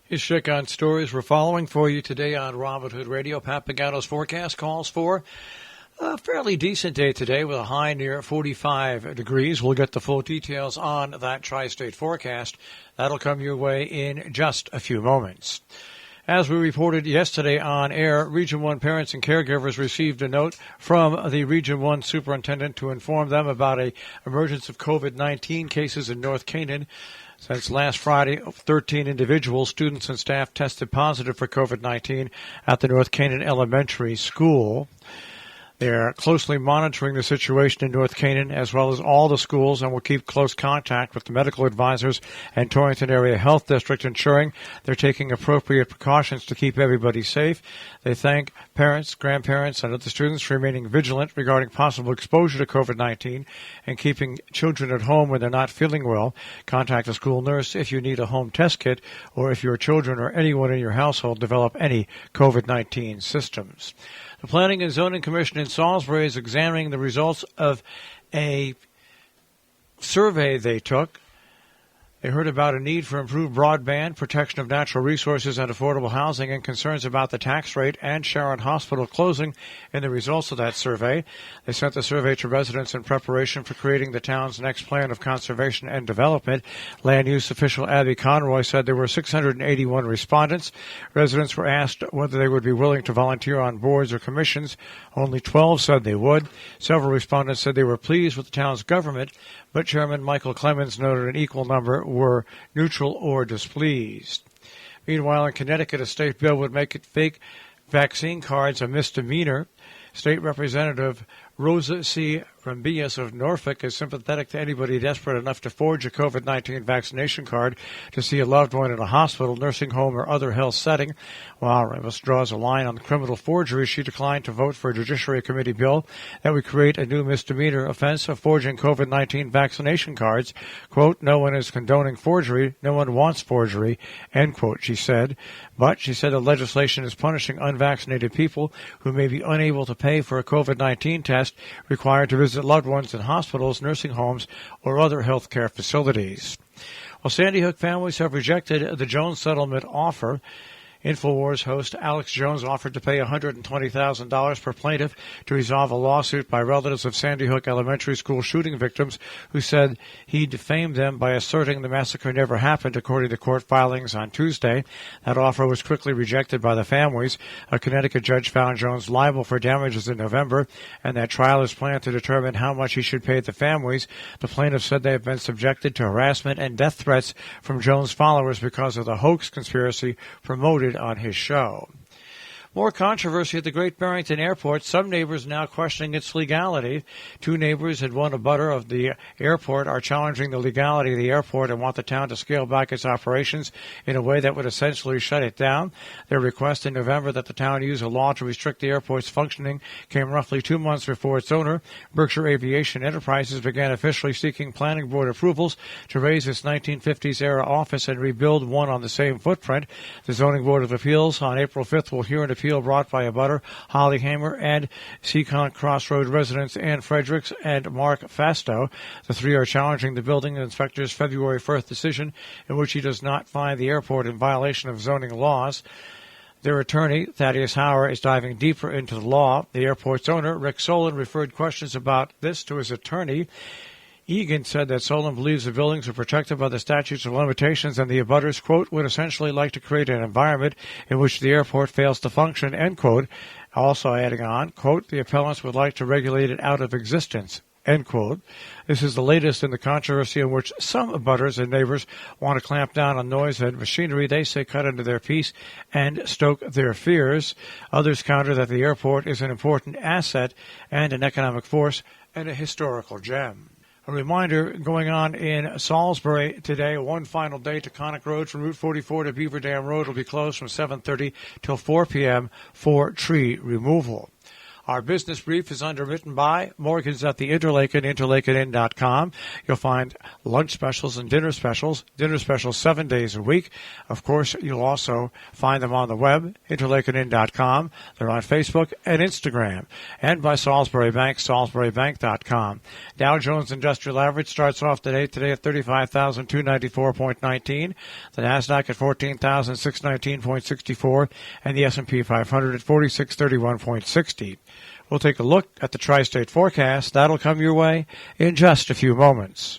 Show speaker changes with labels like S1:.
S1: Here's check on stories we're following for you today on Robin Hood Radio. Pat Pagano's forecast calls for a fairly decent day today with a high near 45 degrees. We'll get the full details on that tri-state forecast. That'll come your way in just a few moments. As we reported yesterday on air, Region 1 parents and caregivers received a note from the Region 1 superintendent to inform them about an emergence of COVID-19 cases in North Canaan. Since last Friday, 13 individuals, students and staff, tested positive for COVID-19 at the North Canaan Elementary School. They're closely monitoring the situation in North Canaan as well as all the schools and will keep close contact with the medical advisors and Torrington Area Health District, ensuring they're taking appropriate precautions to keep everybody safe. They thank parents, grandparents, and other students for remaining vigilant regarding possible exposure to COVID-19 and keeping children at home when they're not feeling well. Contact a school nurse if you need a home test kit or if your children or anyone in your household develop any COVID-19 symptoms. The Planning and Zoning Commission in Salisbury is examining the results of a survey they took. They heard about a need for improved broadband, protection of natural resources, and affordable housing, and concerns about the tax rate and Sharon Hospital closing in the results of that survey. They sent the survey to residents in preparation for creating the town's next plan of conservation and development. Land use official Abby Conroy said there were 681 respondents. Residents were asked whether they would be willing to volunteer on boards or commissions. Only 12 said they would. Several respondents said they were pleased with the town's government, but Chairman Michael Clemens noted an equal number were neutral or displeased. Meanwhile, in Connecticut, a state bill would make it fake vaccine cards a misdemeanor. State Representative Rosa C. Rambillas of Norfolk is sympathetic to anybody desperate enough to forge a COVID-19 vaccination card to see a loved one in a hospital, nursing home, or other health setting. While Rambillas draws a line on criminal forgery, she declined to vote for a Judiciary Committee bill that would create a new misdemeanor offense of forging COVID-19 vaccination cards. Quote, "No one is condoning forgery. No one wants forgery," end quote, she said. But she said the legislation is punishing unvaccinated people who may be unable to pay for a COVID-19 test, required to visit loved ones in hospitals, nursing homes, or other health care facilities. Well, Sandy Hook families have rejected the Jones settlement offer. InfoWars host Alex Jones offered to pay $120,000 per plaintiff to resolve a lawsuit by relatives of Sandy Hook Elementary School shooting victims who said he defamed them by asserting the massacre never happened, according to court filings on Tuesday. That offer was quickly rejected by the families. A Connecticut judge found Jones liable for damages in November, and that trial is planned to determine how much he should pay the families. The plaintiffs said they have been subjected to harassment and death threats from Jones' followers because of the hoax conspiracy promoted on his show. More controversy at the Great Barrington Airport. Some neighbors now questioning its legality. Two neighbors and one abutter of the airport are challenging the legality of the airport and want the town to scale back its operations in a way that would essentially shut it down. Their request in November that the town use a law to restrict the airport's functioning came roughly 2 months before its owner, Berkshire Aviation Enterprises, began officially seeking planning board approvals to raise its 1950s-era office and rebuild one on the same footprint. The Zoning Board of Appeals on April 5th will hear an appeal brought by abutter Holly Hamer and Seacon Crossroad residents Ann Fredericks and Mark Fasto. The three are challenging the building inspector's February 1st decision in which he does not find the airport in violation of zoning laws. Their attorney, Thaddeus Hauer, is diving deeper into the law. The airport's owner, Rick Solon, referred questions about this to his attorney. Egan said that Solon believes the buildings are protected by the statutes of limitations and the abutters, quote, would essentially like to create an environment in which the airport fails to function, end quote. Also adding on, quote, the appellants would like to regulate it out of existence, end quote. This is the latest in the controversy in which some abutters and neighbors want to clamp down on noise and machinery they say cut into their peace and stoke their fears. Others counter that the airport is an important asset and an economic force and a historical gem. A reminder going on in Salisbury today, one final day to Connick Road from Route 44 to Beaver Dam Road will be closed from 7:30 till 4 p.m. for tree removal. Our business brief is underwritten by Morgan's at the Interlaken, interlakenin.com. You'll find lunch specials and dinner specials 7 days a week. Of course, you'll also find them on the web, interlakenin.com. They're on Facebook and Instagram. And by Salisbury Bank, salisburybank.com. Dow Jones Industrial Average starts off today at 35,294.19. The NASDAQ at 14,619.64. And the S&P 500 at 4631.60. We'll take a look at the tri-state forecast. That'll come your way in just a few moments.